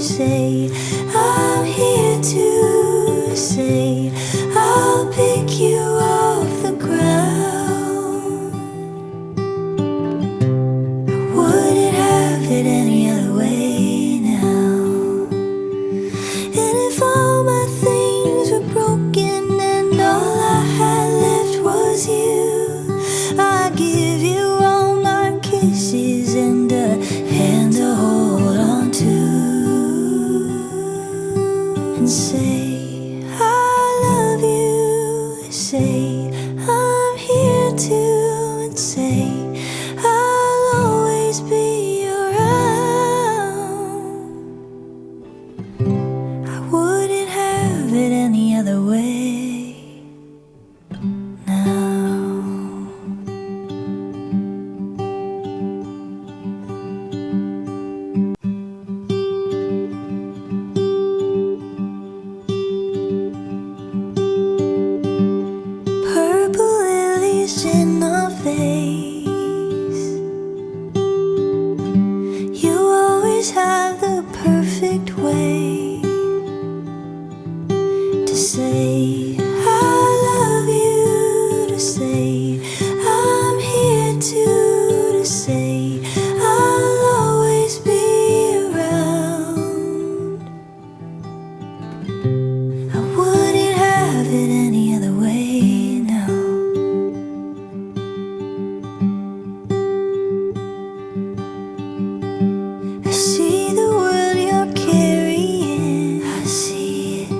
say, I'm here to say, I'll pick you off the ground. I wouldn't have it any other way now. And if all my things were broken and all I had left was you, I'd give you all my kisses and a hand to hold on to, and say, I love you, say, I'm here to, and say, I'll always be around. I wouldn't have it any other way now. Purple lilies in the vase, you always have the perfect way to say, I love you, to say, I'm here to say, I'll always be around. I wouldn't have it any other way now. I see the world you're carrying. I see it,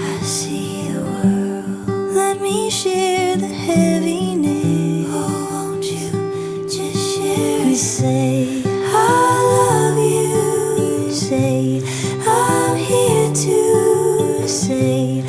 I see the world. Let me share the heaviness. Oh, won't you just share? You say, I love you, say, I'm here to say,